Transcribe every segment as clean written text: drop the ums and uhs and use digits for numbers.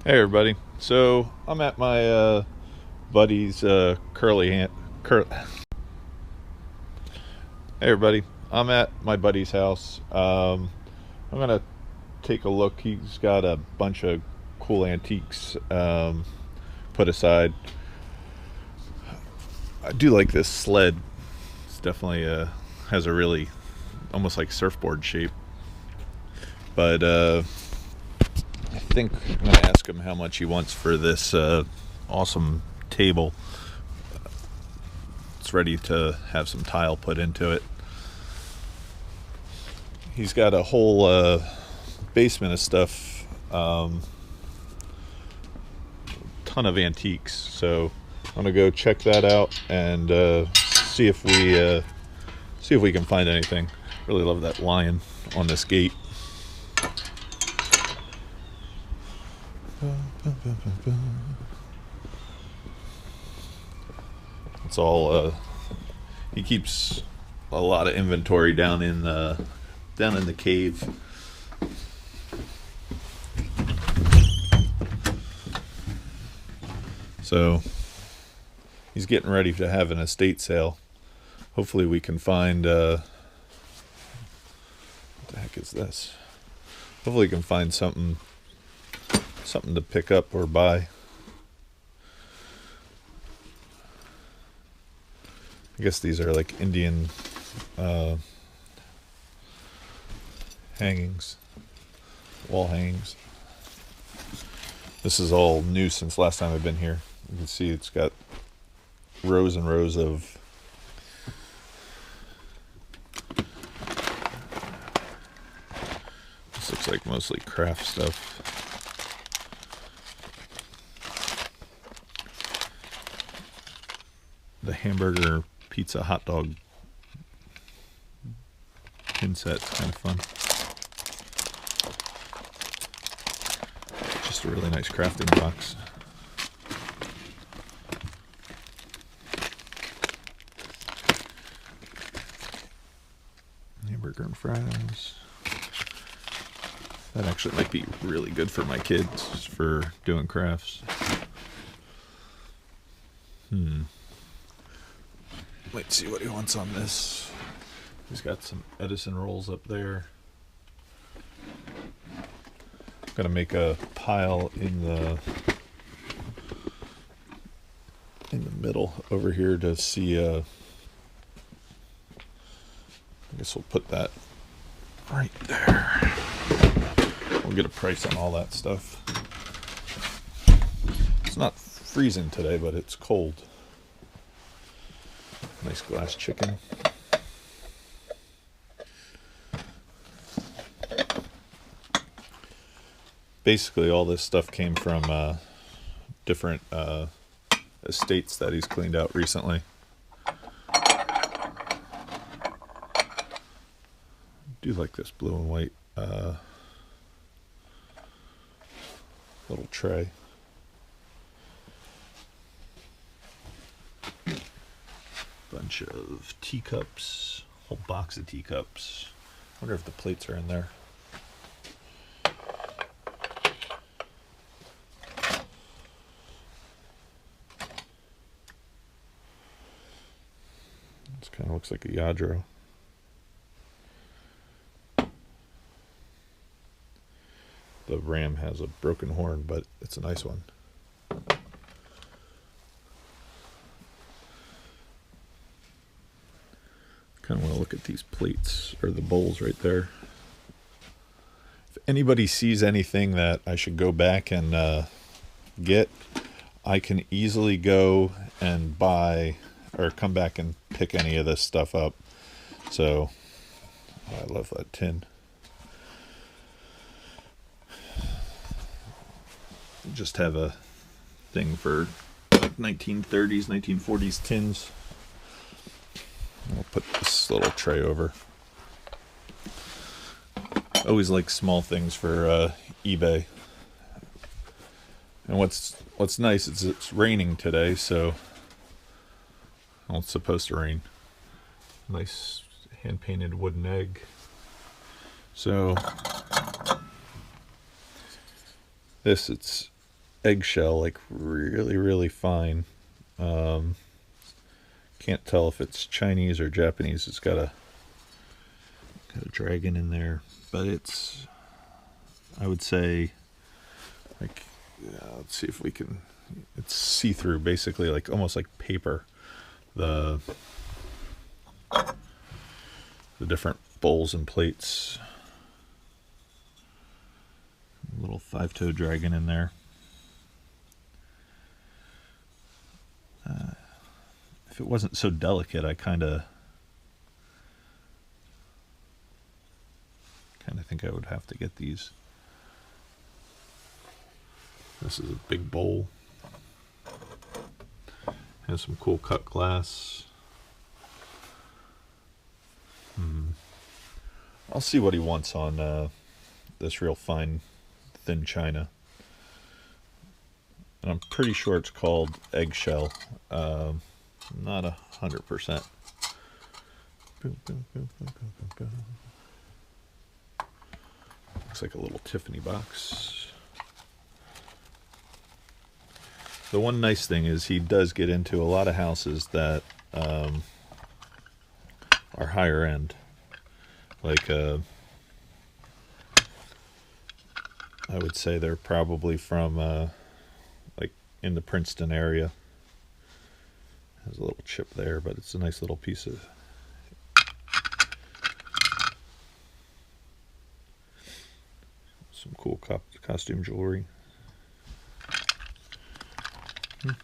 Hey everybody. So I'm at my buddy's curly hand. Hey everybody. I'm at my buddy's house. I'm gonna take a look. He's got a bunch of cool antiques put aside. I do like this sled. It's definitely has a really almost like surfboard shape. But I think I'm gonna ask him how much he wants for this awesome table. It's ready to have some tile put into it. He's got a whole basement of stuff, ton of antiques. So I'm gonna go check that out and see if we can find anything. Really love that lion on this gate. It's all he keeps a lot of inventory down in the cave. So he's getting ready to have an estate sale. Hopefully we can find what the heck is this? Hopefully we can find something to pick up or buy. I guess these are like Indian hangings, wall hangings. This is all new since last time I've been here. You can see it's got rows and rows of this looks like mostly craft stuff. The hamburger, pizza, hot dog pin set's kind of fun. Just a really nice crafting box. Hamburger and fries. That actually might be really good for my kids for doing crafts. Might see what he wants on this. He's got some Edison rolls up there. I'm gonna make a pile in the middle over here to see. I guess we'll put that right there. We'll get a price on all that stuff. It's not freezing today, but it's cold. Nice glass chicken. Basically, all this stuff came from different estates that he's cleaned out recently. I do like this blue and white little tray. Bunch of teacups, whole box of teacups. Wonder if the plates are in there. This kind of looks like a Yadro. The ram has a broken horn, but it's a nice one. Kind of want to look at these plates or the bowls right there. If anybody sees anything that I should go back and get, I can easily go and buy or come back and pick any of this stuff up. So I love that tin. Just have a thing for 1930s, 1940s tins. I'll put this little tray over. Always like small things for eBay. And what's nice is it's raining today, so well, it's supposed to rain. Nice hand painted wooden egg. So this it's eggshell, like really, really fine. Can't tell if it's Chinese or Japanese. It's got a dragon in there, but it's, I would say, like, let's see if we can, it's see-through, basically, like almost like paper. The different bowls and plates. Little 5-toed dragon in there. If it wasn't so delicate, I kind of think I would have to get these. This is a big bowl. Has some cool cut glass. I'll see what he wants on this real fine, thin china. And I'm pretty sure it's called eggshell. Not 100%. Looks like a little Tiffany box. The one nice thing is he does get into a lot of houses that are higher end. Like, I would say they're probably from, like, in the Princeton area. Has a little chip there, but it's a nice little piece of... some cool costume jewelry. I'll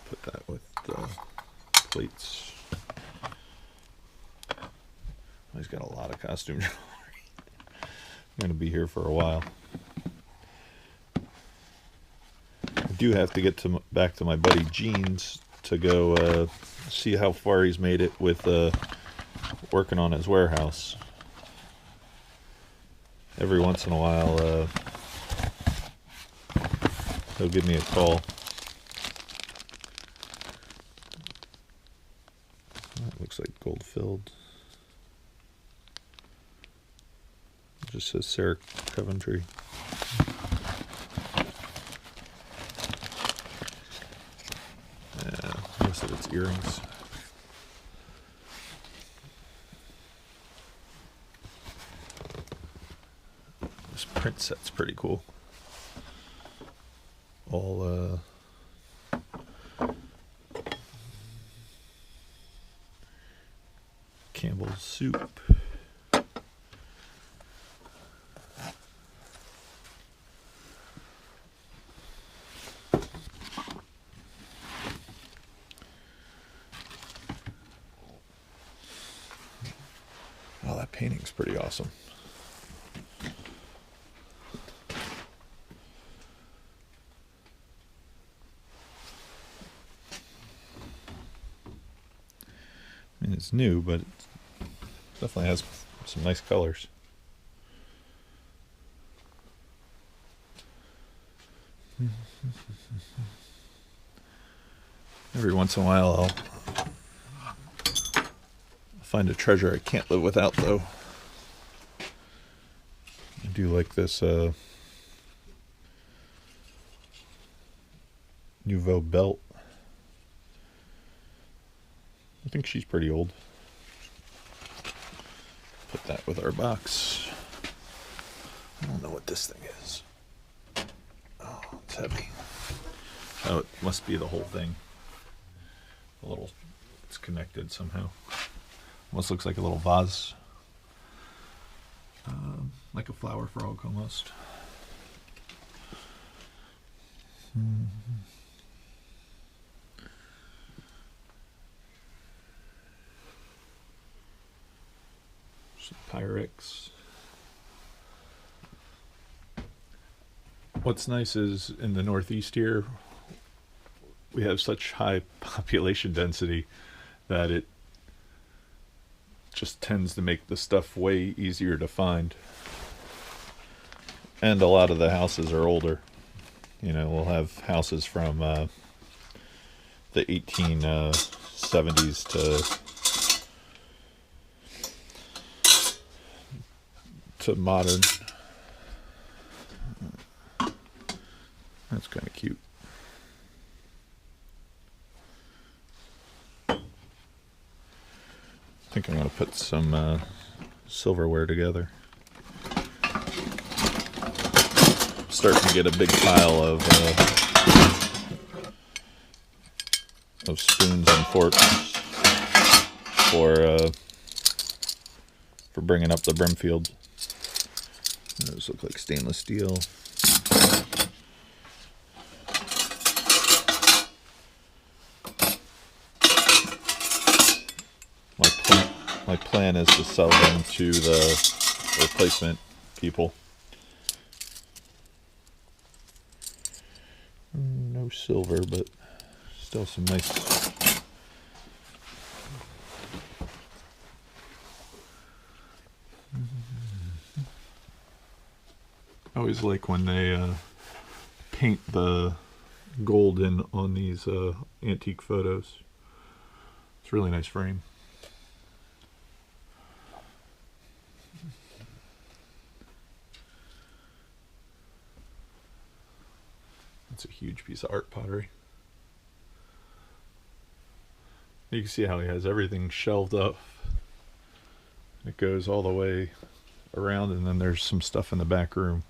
put that with the plates. He's got a lot of costume jewelry. I'm going to be here for a while. I do have to get back to my buddy Gene's to go see how far he's made it with working on his warehouse. Every once in a while, he'll give me a call. That looks like gold filled. It just says Sarah Coventry. Yeah, most of it's earrings. This print set's pretty cool. All Campbell's soup. Oh, that painting's pretty awesome. I mean, it's new, but it definitely has some nice colors. Every once in a while, I'll find a treasure I can't live without, though. I do like this Nouveau belt. I think she's pretty old. Put that with our box. I don't know what this thing is. Oh, it's heavy. Oh, it must be the whole thing. A little, it's connected somehow. Almost looks like a little vase. Like a flower frog almost. Some Pyrex. What's nice is in the Northeast here, we have such high population density that it just tends to make the stuff way easier to find. And a lot of the houses are older. You know, we'll have houses from the 1870s to modern. That's kind of cute. I think I'm going to put some silverware together. Starting to get a big pile of spoons and forks for bringing up the Brimfield. Those look like stainless steel. My plan is to sell them to the replacement people. No silver, but still some nice. I always like when they paint the gold in on these antique photos. It's a really nice frame. That's a huge piece of art pottery. You can see how he has everything shelved up. It goes all the way around, and then there's some stuff in the back room.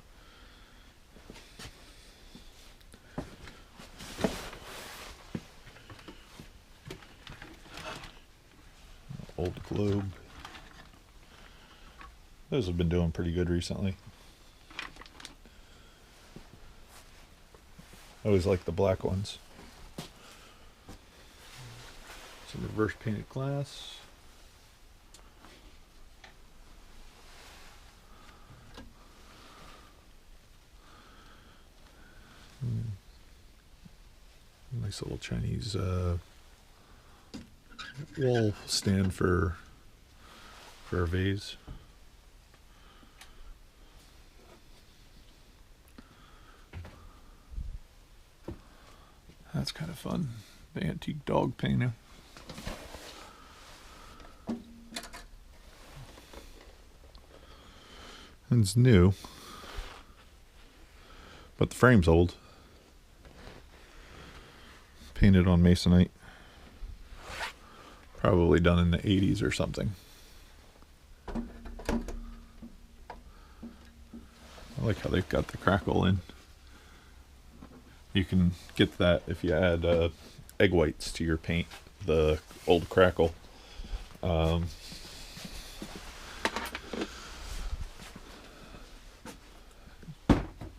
Old globe. Those have been doing pretty good recently. I always like the black ones. Some reverse painted glass. Nice little Chinese wall stand for a vase. That's kind of fun. The antique dog painting. It's new, but the frame's old. Painted on masonite. Probably done in the 80s or something. I like how they've got the crackle in. You can get that if you add egg whites to your paint, the old crackle.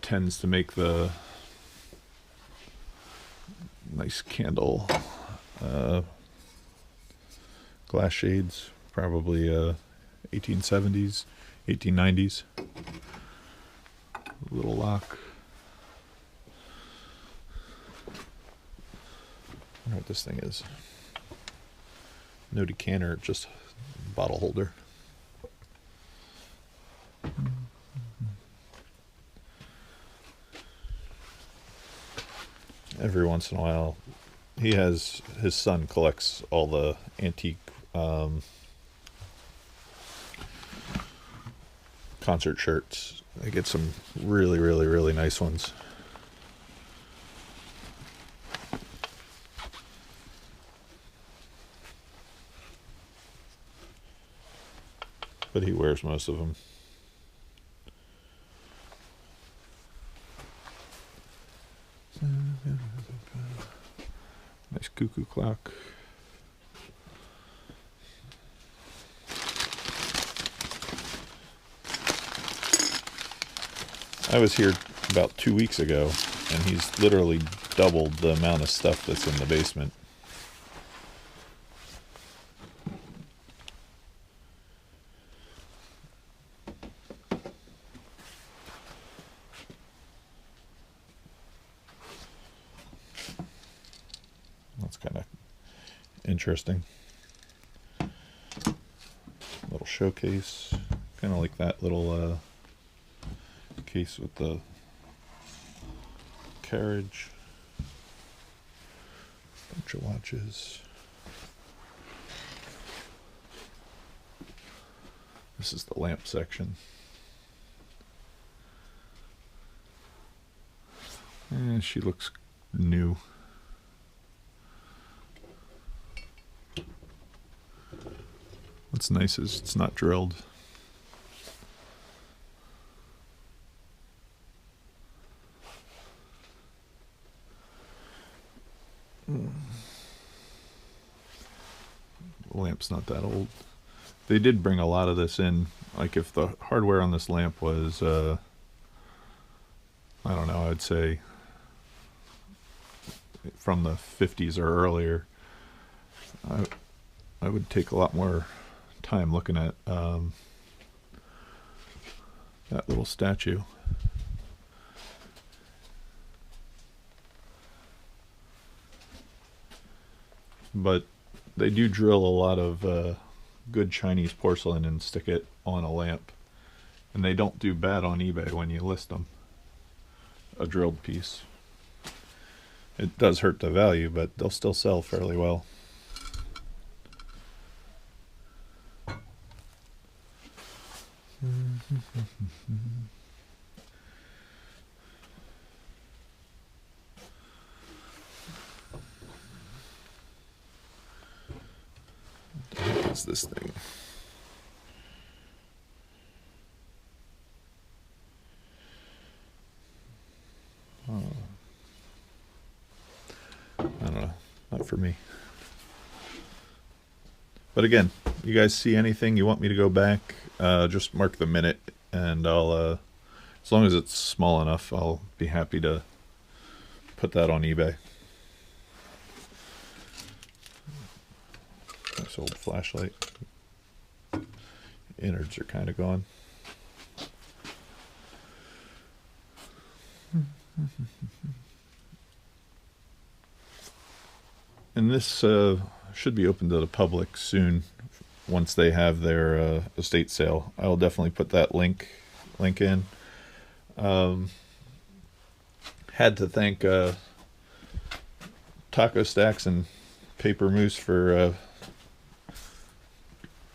Tends to make the nice candle glass shades, probably 1870s, 1890s. Little lock. I don't know what this thing is. No decanter, just bottle holder. Every once in a while, his son collects all the antique concert shirts. They get some really, really, really nice ones. But he wears most of them. Nice cuckoo clock. I was here about 2 weeks ago, and he's literally doubled the amount of stuff that's in the basement. That's kind of interesting. Little showcase, kind of like that little case with the carriage. Bunch of watches. This is the lamp section. she looks new. What's nice is it's not drilled. The lamp's not that old. They did bring a lot of this in. Like if the hardware on this lamp was, I don't know, I'd say from the 50s or earlier, I would take a lot more time looking at that little statue. But they do drill a lot of good Chinese porcelain and stick it on a lamp. And they don't do bad on eBay when you list them. A drilled piece. It does hurt the value, but they'll still sell fairly well. What is this thing? I don't know. Not for me. But again, you guys see anything you want me to go back, just mark the minute, and I'll, as long as it's small enough, I'll be happy to put that on eBay. Nice old flashlight. Innards are kind of gone. And this should be open to the public soon once they have their estate sale. I will definitely put that link in. Had to thank Taco Stacks and Paper Moose for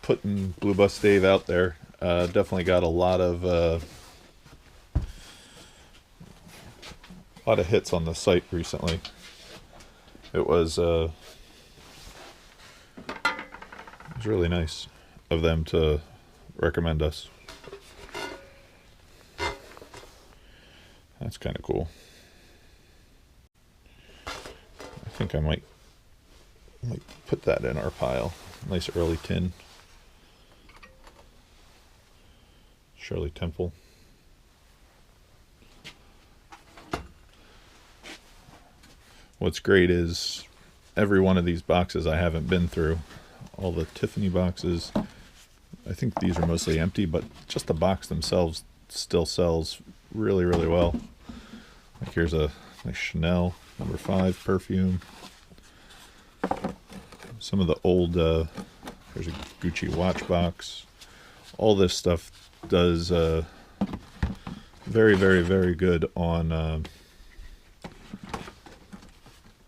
putting BlueBusDave out there. Definitely got a lot of hits on the site recently. It was really nice of them to recommend us. That's kind of cool. I think I might put that in our pile. Nice early tin. Shirley Temple. What's great is every one of these boxes I haven't been through. All the Tiffany boxes. I think these are mostly empty, but just the box themselves still sells really, really well. Like here's a nice Chanel No. 5 perfume. Some of the old, there's a Gucci watch box. All this stuff does very, very, very good on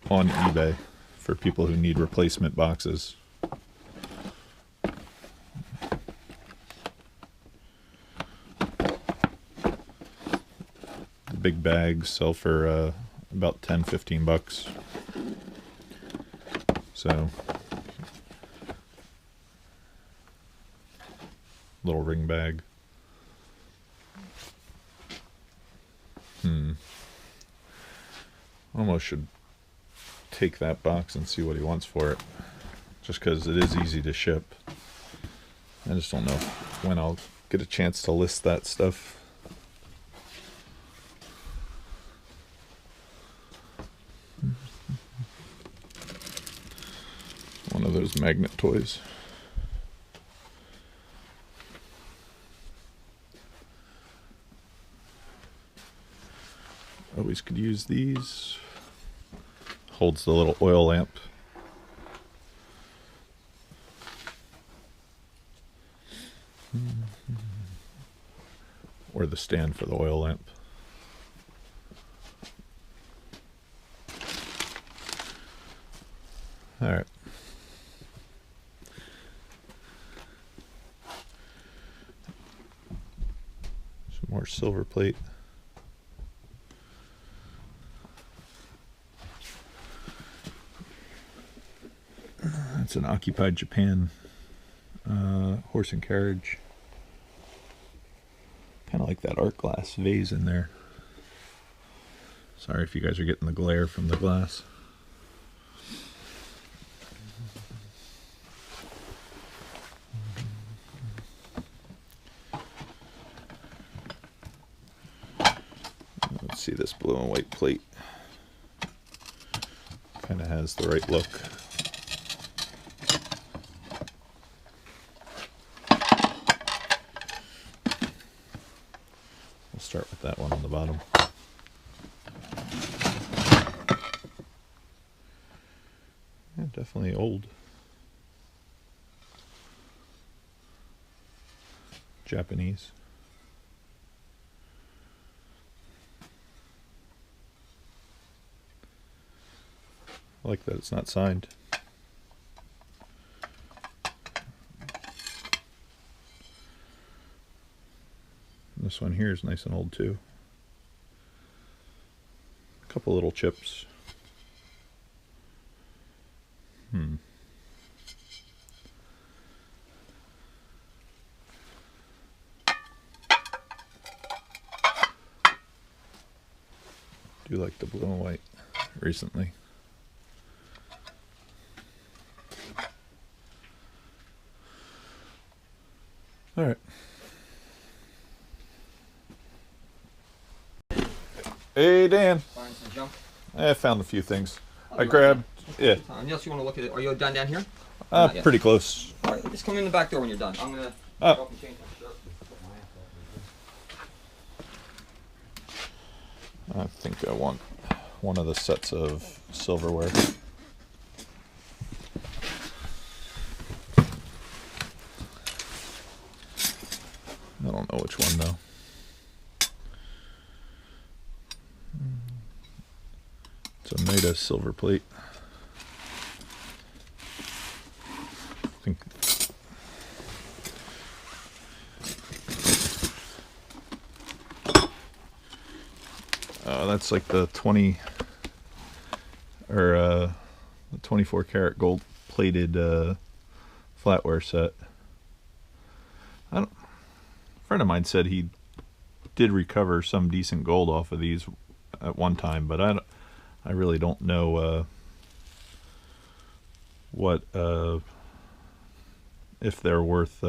eBay for people who need replacement boxes. The big bags sell for about 10-15 bucks. So little ring bag. Almost should take that box and see what he wants for it, just because it is easy to ship. I just don't know when I'll get a chance to list that stuff. One of those magnet toys. Always could use these. Holds the little oil lamp. Or the stand for the oil lamp. All right. Some more silver plate. It's an occupied Japan horse and carriage. Kind of like that art glass vase in there. Sorry if you guys are getting the glare from the glass. Let's see this blue and white plate. Kind of has the right look. We'll start with that one on the bottom. Yeah, definitely old. Japanese. I like that it's not signed. This one here is nice and old too. A couple little chips. Do like the blue and white recently. All right. Hey, Dan. Find some junk. I found a few things. I grabbed, yeah. Unless you want to look at it. Are you done down here? Pretty close. All right, just come in the back door when you're done. I'm going to Oh. go up and change my shirt. I think I want one of the sets of silverware. I don't know which one though. It's a Mida silver plate. I think that's like the 20 or the 24 karat gold plated flatware set. A friend of mine said he did recover some decent gold off of these at one time, but I really don't know what if they're worth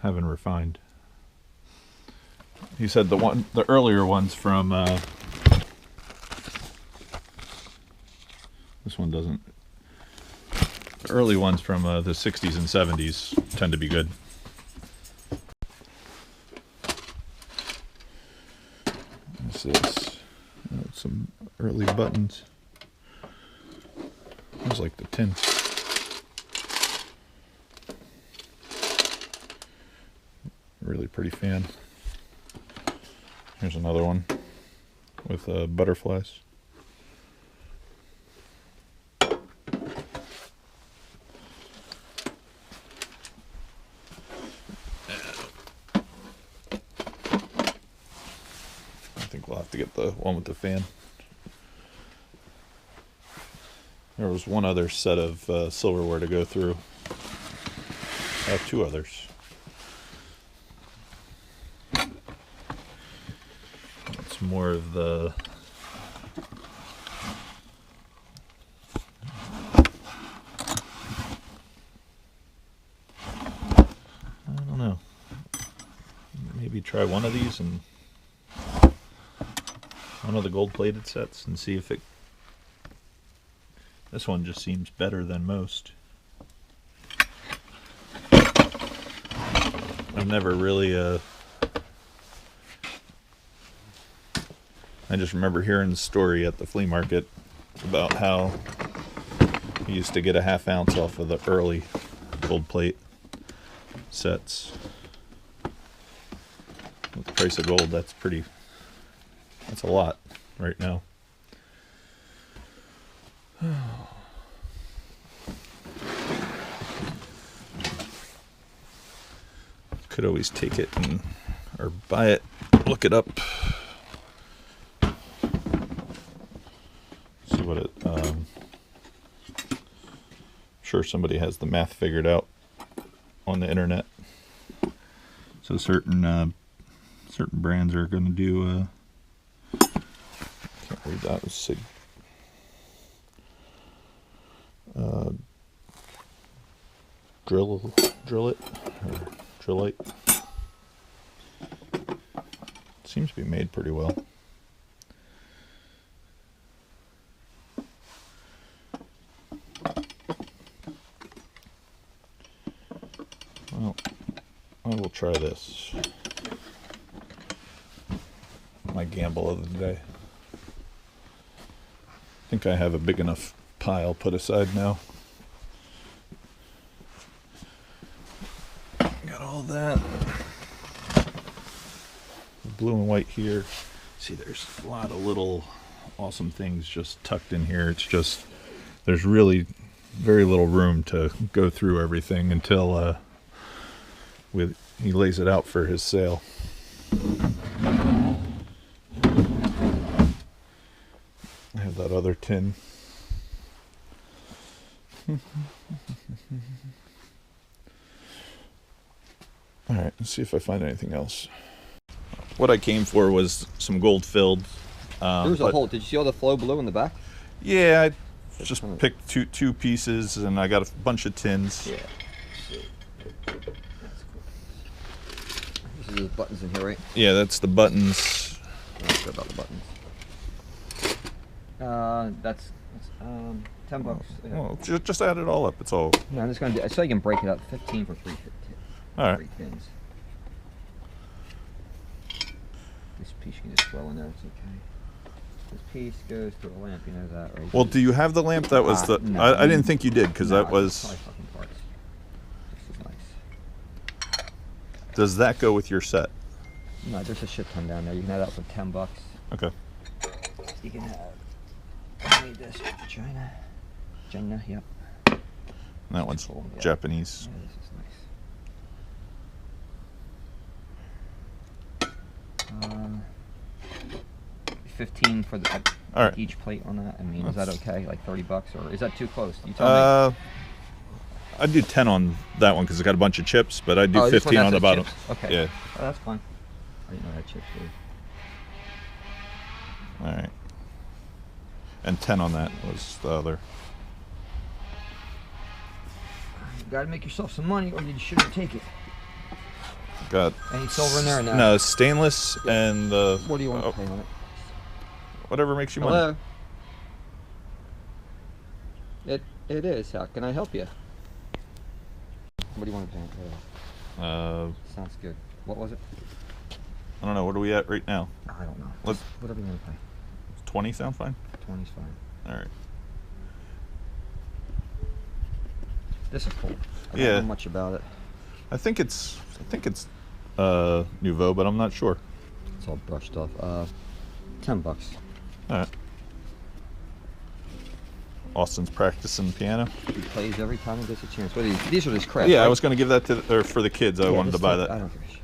having refined. He said the earlier ones from this one doesn't. The early ones from the 60s and 70s tend to be good. What's this? Some early buttons. Looks like the tin. Really pretty fan. Here's another one with butterflies. I think we'll have to get the one with the fan. There was one other set of silverware to go through. I have two others. It's more of the I don't know. Maybe try one of these and one of the gold plated sets and see if it. This one just seems better than most. I've never really I just remember hearing the story at the flea market about how he used to get a ½ ounce off of the early gold plate sets. With the price of gold, that's a lot right now. Could always take it or buy it, look it up, see what it sure somebody has the math figured out on the internet. So certain brands are going to do. Can't read that. It's Sig. Drill it or Drillite. Seems to be made pretty well. Well, I will try this. My gamble of the day. I think I have a big enough pile put aside now. Got all that. Blue and white here. See, there's a lot of little awesome things just tucked in here. It's just, there's really very little room to go through everything until he lays it out for his sale. I have that other tin. Alright, let's see if I find anything else. What I came for was some gold filled. There's a hole. Did you see all the flow blue in the back? Yeah, I just picked two pieces and I got a bunch of tins. Yeah. This is the buttons in here, right? Yeah, that's the buttons. I'm not sure about the buttons. That's $10. Yeah. Well, just add it all up. It's all. No, I'm just gonna do so you can break it up. 15 for All right. three pins. This piece you can just throw in there. It's okay. This piece goes to a lamp. You know that, right? Well, do you have the lamp? That was the. No. I didn't think you did because No, that was. probably fucking parts. This is nice. Does that go with your set? No, there's a shit ton down there. You can have that for $10. Okay. You can have. I need this for China. China, yep. And that one's Cool, yeah. Japanese. Yeah, this is nice. 15 for the All right. each plate on that. I mean, is that okay? Like $30, or is that too close? You tell me. I'd do 10 on that one because it's got a bunch of chips, but I'd do This one 15 has on the bottom. chips? Okay. Yeah. Oh, that's fine. I didn't know that chips were. All right. And 10 on that was the other. You gotta make yourself some money, or you shouldn't take it. Got Any silver in there or no? No, stainless and the. What do you want to pay on it? Whatever makes you Hello. money. It is. How can I help you? What do you want to pay on it? Sounds good. What was it? I don't know. What are we at right now? I don't know. Let's. Whatever you want to pay. 20 sound fine? 20's fine. All right. This is cool. I Yeah. don't know much about it. I think it's Nouveau, but I'm not sure. It's all brushed off. $10. All right. Austin's practicing piano. He plays every time he gets a chance. What are these are just crafts. Yeah, right? I was going to give that to or for the kids. I wanted to buy that. I don't give a shit.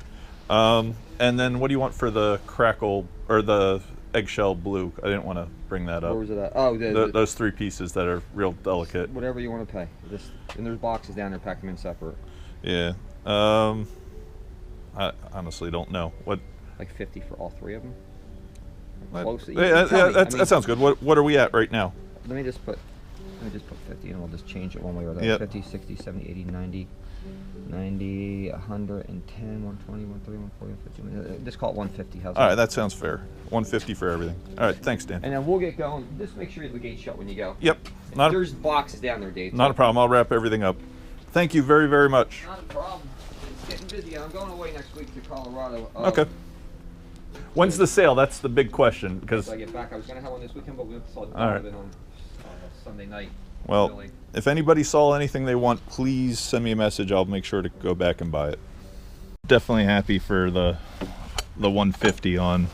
And then what do you want for the crackle or the eggshell blue? I didn't want to bring that up. Where was it at? Oh, Those three pieces that are real delicate. whatever you want to pay. And there's boxes down there. Pack them in separate. Yeah. I honestly don't know what. Like 50 for all three of them. Yeah, Close. that sounds good. What are we at right now? Let me just put 50 and we'll just change it one way or the other. Yep. 50, 60, 70, 80, 90, 110, 120, 130, 140, 150. Just call it 150. How's that? All right, that sounds fair. 150 for everything. All right, thanks, Dan. And then we'll get going. Just make sure the gate's shut when you go. Yep. There's boxes down there, Dave. Not a problem. I'll wrap everything up. Thank you very, very much. Not a problem. It's getting busy. I'm going away next week to Colorado. Okay. When's the sale? That's the big question. Because Once I get back, I was going to have one this weekend, but we saw it All right. on Sunday night. well, Really. if anybody saw anything they want, please send me a message. I'll make sure to go back and buy it. Definitely happy for the 150 on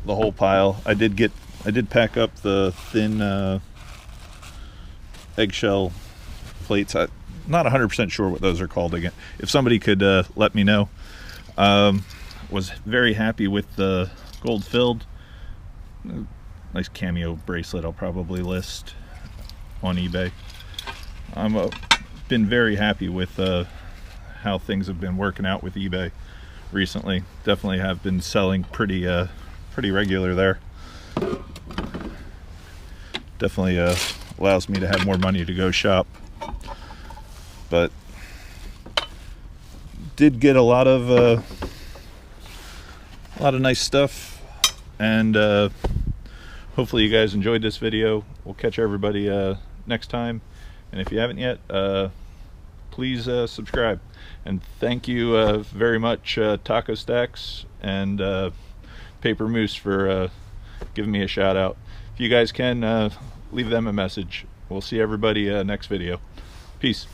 the whole pile. I did pack up the thin eggshell plates. I'm not 100% sure what those are called again. If somebody could let me know. Was very happy with the gold filled. Nice cameo bracelet I'll probably list on eBay. I'm been very happy with how things have been working out with eBay recently. Definitely have been selling pretty regular there. Definitely allows me to have more money to go shop. But did get a lot of nice stuff, and hopefully you guys enjoyed this video. We'll catch everybody next time, and if you haven't yet, please subscribe. And thank you very much, Taco Stacks and Paper Moose, for giving me a shout out. If you guys can, leave them a message. We'll see everybody next video. Peace.